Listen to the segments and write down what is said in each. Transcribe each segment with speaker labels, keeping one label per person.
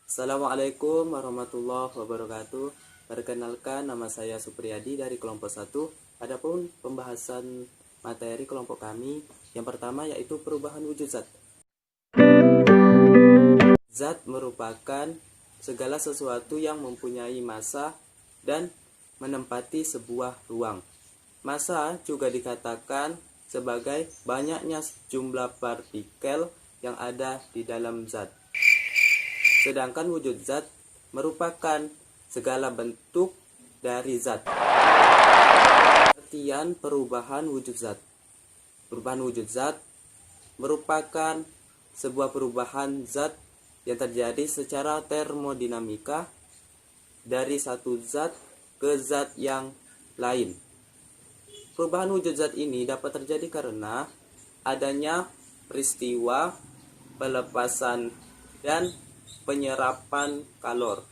Speaker 1: Assalamualaikum warahmatullahi wabarakatuh. Perkenalkan, nama saya Supriyadi dari kelompok 1. Adapun pembahasan materi kelompok kami yang pertama yaitu perubahan wujud zat. Zat merupakan segala sesuatu yang mempunyai massa dan menempati sebuah ruang. Massa juga dikatakan sebagai banyaknya jumlah partikel yang ada di dalam zat. Sedangkan wujud zat merupakan segala bentuk dari zat. Pengertian perubahan wujud zat. Perubahan wujud zat merupakan sebuah perubahan zat yang terjadi secara termodinamika dari satu zat ke zat yang lain. Perubahan wujud zat ini dapat terjadi karena adanya peristiwa pelepasan dan penyerapan kalor.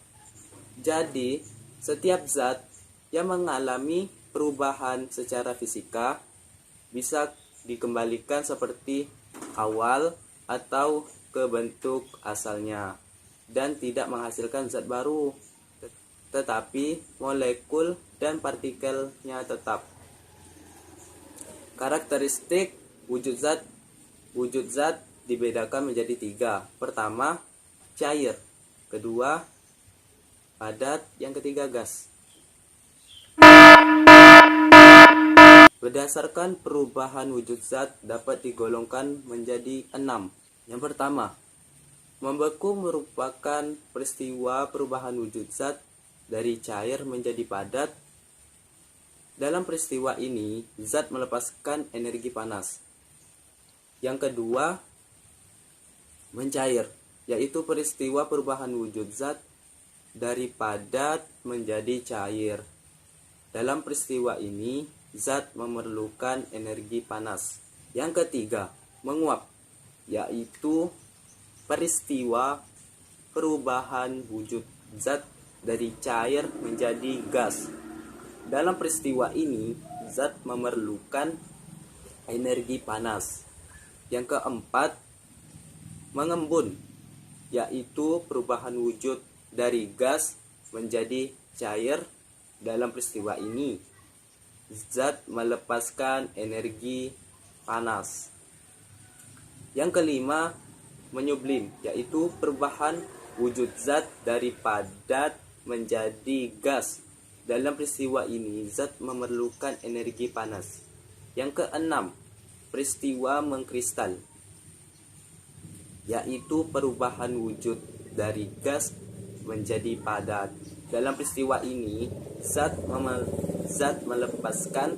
Speaker 1: Jadi, setiap zat yang mengalami perubahan secara fisika bisa dikembalikan seperti awal atau ke bentuk asalnya dan tidak menghasilkan zat baru, tetapi molekul dan partikelnya tetap. Karakteristik wujud zat dibedakan menjadi 3. Pertama, cair. Kedua, padat. Yang ketiga, gas. Berdasarkan perubahan wujud zat dapat digolongkan menjadi 6. Yang pertama, membeku merupakan peristiwa perubahan wujud zat dari cair menjadi padat. Dalam peristiwa ini, zat melepaskan energi panas. Yang kedua, mencair, yaitu peristiwa perubahan wujud zat dari padat menjadi cair. Dalam peristiwa ini, zat memerlukan energi panas. Yang ketiga, menguap, yaitu peristiwa perubahan wujud zat dari cair menjadi gas. Dalam peristiwa ini, zat memerlukan energi panas. Yang keempat, mengembun, yaitu perubahan wujud dari gas menjadi cair. Dalam peristiwa ini, zat melepaskan energi panas. Yang kelima, menyublim, yaitu perubahan wujud zat dari padat menjadi gas. Dalam peristiwa ini, zat memerlukan energi panas. Yang keenam, peristiwa mengkristal, yaitu perubahan wujud dari gas menjadi padat. Dalam peristiwa ini, zat melepaskan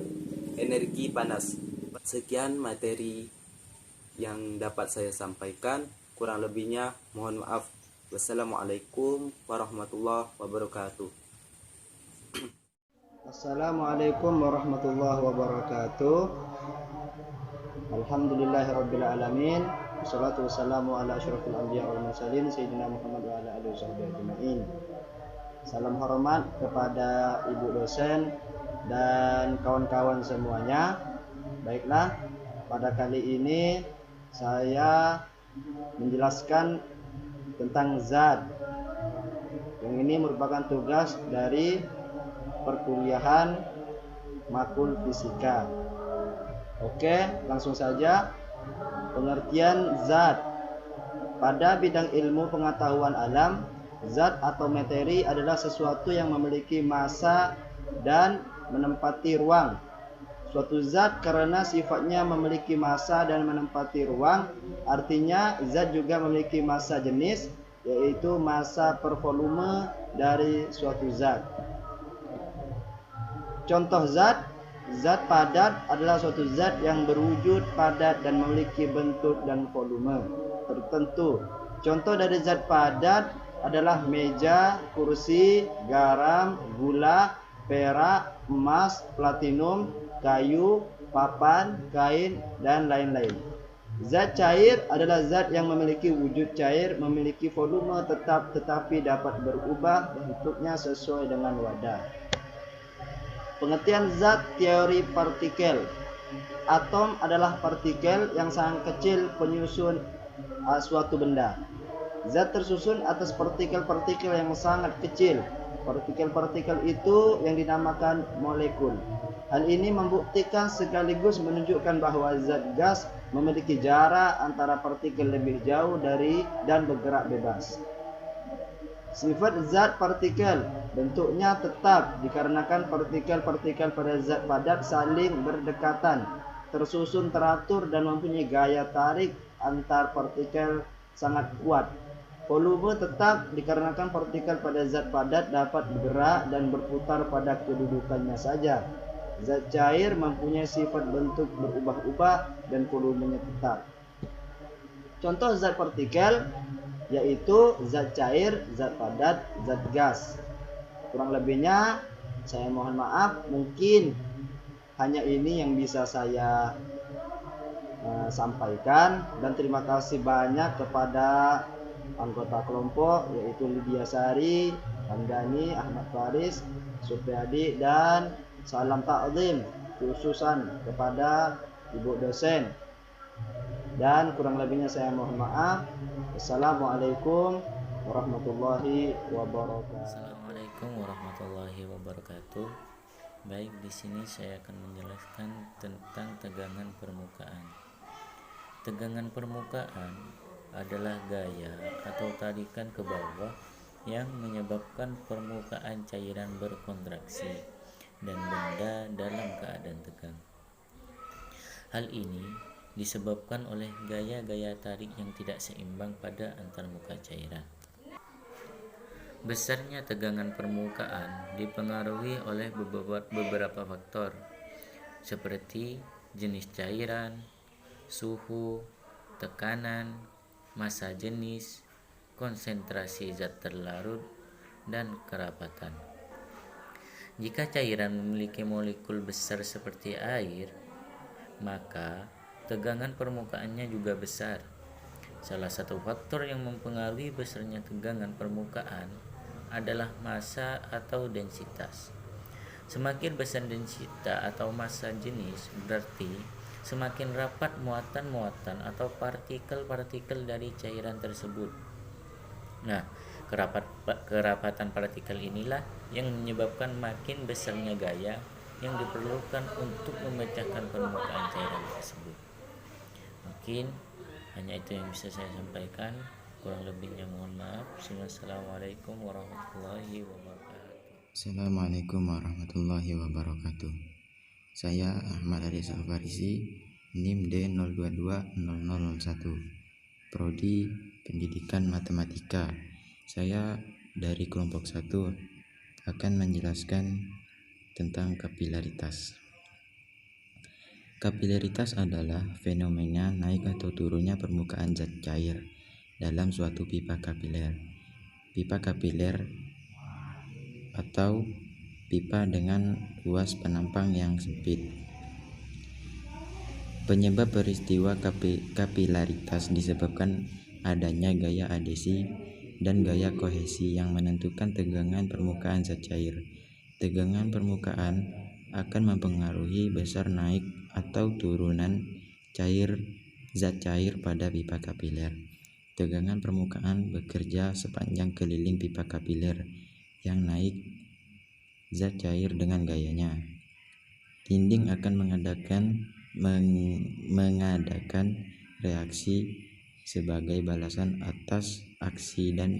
Speaker 1: energi panas. Sekian materi yang dapat saya sampaikan. Kurang lebihnya mohon maaf. Wassalamualaikum warahmatullahi wabarakatuh.
Speaker 2: Assalamualaikum warahmatullahi wabarakatuh. Alhamdulillahirabbil alamin. Wassalatu wassalamu ala asyrafil anbiya wal mursalin sayyidina Muhammad wa ala alihi washabbihi ajmain. Salam hormat kepada ibu dosen dan kawan-kawan semuanya. Baiklah, pada kali ini saya menjelaskan tentang zat. Yang ini merupakan tugas dari perkuliahan makul fisika. Oke, langsung saja. Pengertian zat. Pada bidang ilmu pengetahuan alam, zat atau materi adalah sesuatu yang memiliki massa dan menempati ruang. Suatu zat karena sifatnya memiliki massa dan menempati ruang, artinya zat juga memiliki massa jenis, yaitu massa per volume dari suatu zat. Contoh zat padat adalah suatu zat yang berwujud padat dan memiliki bentuk dan volume tertentu. Contoh dari zat padat adalah meja, kursi, garam, gula, perak, emas, platinum, kayu, papan, kain, dan lain-lain. Zat cair adalah zat yang memiliki wujud cair, memiliki volume tetap tetapi dapat berubah bentuknya sesuai dengan wadah. Pengertian zat teori partikel. Atom adalah partikel yang sangat kecil penyusun suatu benda. Zat tersusun atas partikel-partikel yang sangat kecil. Partikel-partikel itu yang dinamakan molekul. Hal ini membuktikan sekaligus menunjukkan bahwa zat gas memiliki jarak antara partikel lebih jauh dari dan bergerak bebas. Sifat zat partikel bentuknya tetap dikarenakan partikel-partikel pada zat padat saling berdekatan, tersusun teratur dan mempunyai gaya tarik antar partikel sangat kuat. Volume tetap dikarenakan partikel pada zat padat dapat bergerak dan berputar pada kedudukannya saja. Zat cair mempunyai sifat bentuk berubah-ubah dan volumenya tetap. Contoh zat partikel yaitu zat cair, zat padat, zat gas. Kurang lebihnya saya mohon maaf, mungkin hanya ini yang bisa saya sampaikan, dan terima kasih banyak kepada anggota kelompok yaitu Lydia Sari, Hamdani, Ahmad Faris, Supriyadi, dan salam takzim khususan kepada ibu dosen. Dan kurang lebihnya saya mohon maaf. Assalamualaikum warahmatullahi wabarakatuh.
Speaker 3: Assalamualaikum warahmatullahi wabarakatuh. Baik, di sini saya akan menjelaskan tentang tegangan permukaan. Tegangan permukaan adalah gaya atau tarikan ke bawah yang menyebabkan permukaan cairan berkontraksi dan benda dalam keadaan tegang. Hal ini disebabkan oleh gaya-gaya tarik yang tidak seimbang pada antarmuka cairan. Besarnya tegangan permukaan dipengaruhi oleh beberapa faktor seperti jenis cairan, suhu, tekanan, massa jenis, konsentrasi zat terlarut, dan kerapatan. Jika cairan memiliki molekul besar seperti air, maka tegangan permukaannya juga besar. Salah satu faktor yang mempengaruhi besarnya tegangan permukaan adalah massa atau densitas. Semakin besar densitas atau massa jenis, berarti semakin rapat muatan-muatan atau partikel-partikel dari cairan tersebut. Nah, kerapatan partikel inilah yang menyebabkan makin besarnya gaya yang diperlukan untuk memecahkan permukaan cairan tersebut. Mungkin hanya itu yang bisa saya sampaikan. Kurang lebihnya mohon maaf. Assalamualaikum warahmatullahi wabarakatuh.
Speaker 4: Assalamualaikum warahmatullahi wabarakatuh. Saya Ahmad Aris Al-Farisi, NIM D0220001, Prodi Pendidikan Matematika. Saya dari kelompok 1 akan menjelaskan tentang kapilaritas. Kapilaritas adalah fenomena naik atau turunnya permukaan zat cair dalam suatu pipa kapiler. Pipa kapiler atau pipa dengan luas penampang yang sempit. Penyebab peristiwa kapilaritas disebabkan adanya gaya adhesi dan gaya kohesi yang menentukan tegangan permukaan zat cair. Tegangan permukaan akan mempengaruhi besar naik atau turunan zat cair pada pipa kapiler. Tegangan permukaan bekerja sepanjang keliling pipa kapiler yang naik zat cair dengan gayanya. Dinding akan mengadakan reaksi sebagai balasan atas aksi dan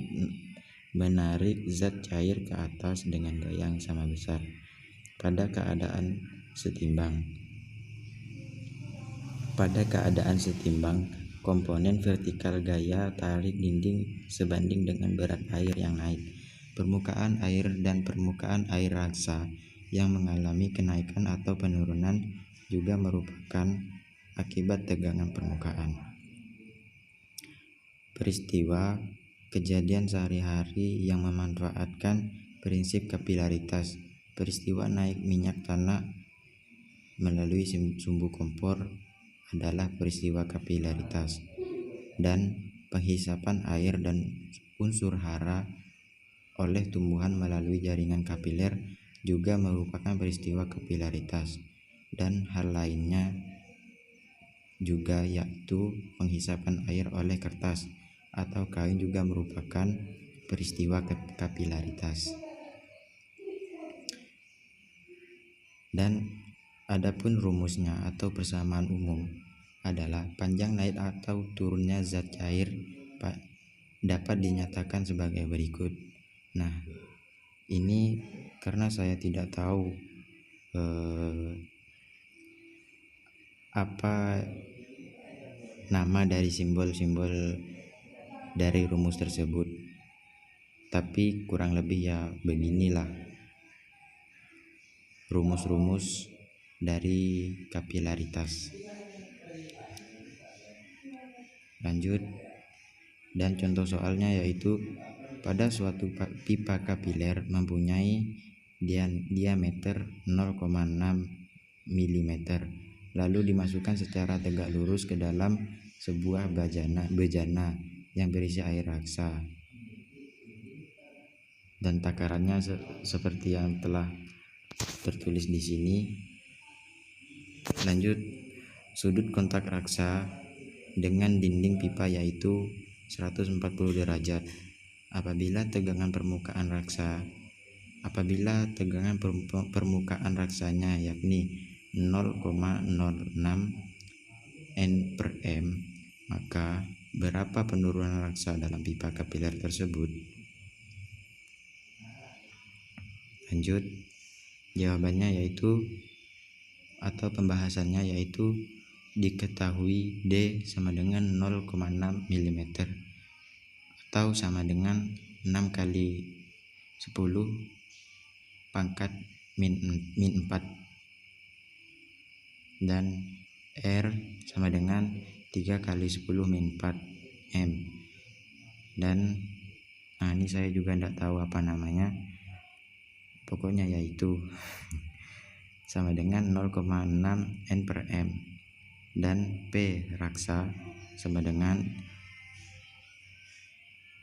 Speaker 4: menarik zat cair ke atas dengan gaya yang sama besar pada keadaan setimbang. Pada keadaan setimbang, komponen vertikal gaya tarik dinding sebanding dengan berat air yang naik. Permukaan air dan permukaan air raksa yang mengalami kenaikan atau penurunan juga merupakan akibat tegangan permukaan. Peristiwa kejadian sehari-hari yang memanfaatkan prinsip kapilaritas. Peristiwa naik minyak tanah melalui sumbu kompor adalah peristiwa kapilaritas, dan penghisapan air dan unsur hara oleh tumbuhan melalui jaringan kapiler juga merupakan peristiwa kapilaritas. Dan hal lainnya juga yaitu penghisapan air oleh kertas atau kain juga merupakan peristiwa kapilaritas. Dan adapun rumusnya atau persamaan umum adalah panjang naik atau turunnya zat cair dapat dinyatakan sebagai berikut. Nah, ini karena saya tidak tahu apa nama dari simbol-simbol dari rumus tersebut, tapi kurang lebih ya beginilah rumus-rumus dari kapilaritas. Lanjut, dan contoh soalnya yaitu pada suatu pipa kapiler mempunyai diameter 0,6 mm, lalu dimasukkan secara tegak lurus ke dalam sebuah bejana yang berisi air raksa, dan takarannya seperti yang telah tertulis di sini. Lanjut, sudut kontak raksa dengan dinding pipa yaitu 140 derajat. Apabila tegangan permukaan raksanya yakni 0,06 N/m, maka berapa penurunan raksa dalam pipa kapiler tersebut? Lanjut, jawabannya yaitu atau pembahasannya yaitu diketahui D sama dengan 0,6 mm atau sama dengan 6 kali 10 pangkat min 4, dan R sama dengan 3 kali 10 min 4 M. Dan ini saya juga tidak tahu apa namanya, pokoknya yaitu sama dengan 0,6 N/m, dan P raksa sama dengan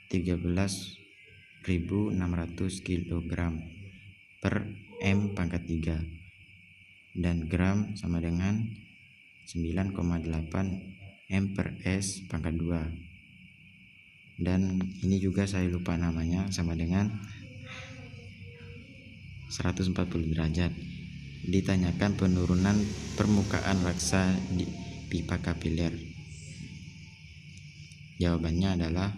Speaker 4: 13.600 kg per M pangkat 3, dan gram sama dengan 9,8 M/s pangkat 2, dan ini juga saya lupa namanya, sama dengan 140 derajat. Ditanyakan penurunan permukaan raksa di pipa kapiler. Jawabannya adalah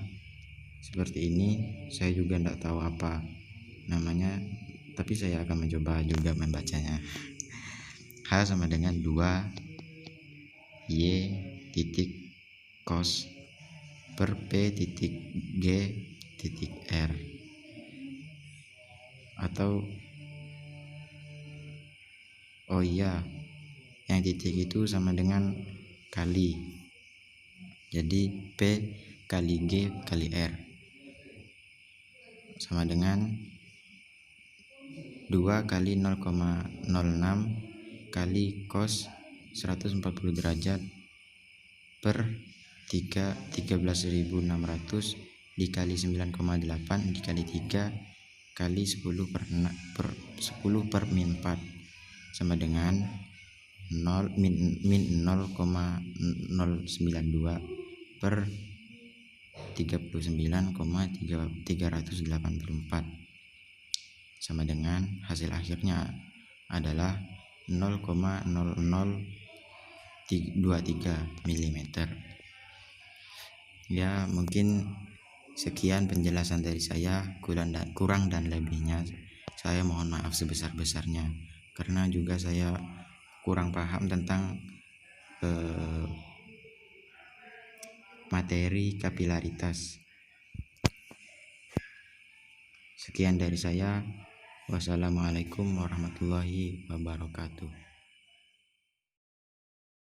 Speaker 4: seperti ini. Saya juga tidak tahu apa namanya, tapi saya akan mencoba juga membacanya. H sama dengan 2 Y titik cos per P titik G titik R, atau yang titik itu sama dengan kali, jadi P kali G kali R sama dengan 2 kali 0,06 kali cos 140 derajat per 13.600 dikali 9,8 dikali 3 kali 10 per min 4 sama dengan min 0,092 per 39,384 sama dengan hasil akhirnya adalah 0,0023 mm. Ya, mungkin sekian penjelasan dari saya, kurang dan lebihnya saya mohon maaf sebesar-besarnya, karena juga saya kurang paham tentang materi kapilaritas. Sekian dari saya. Wassalamualaikum warahmatullahi wabarakatuh.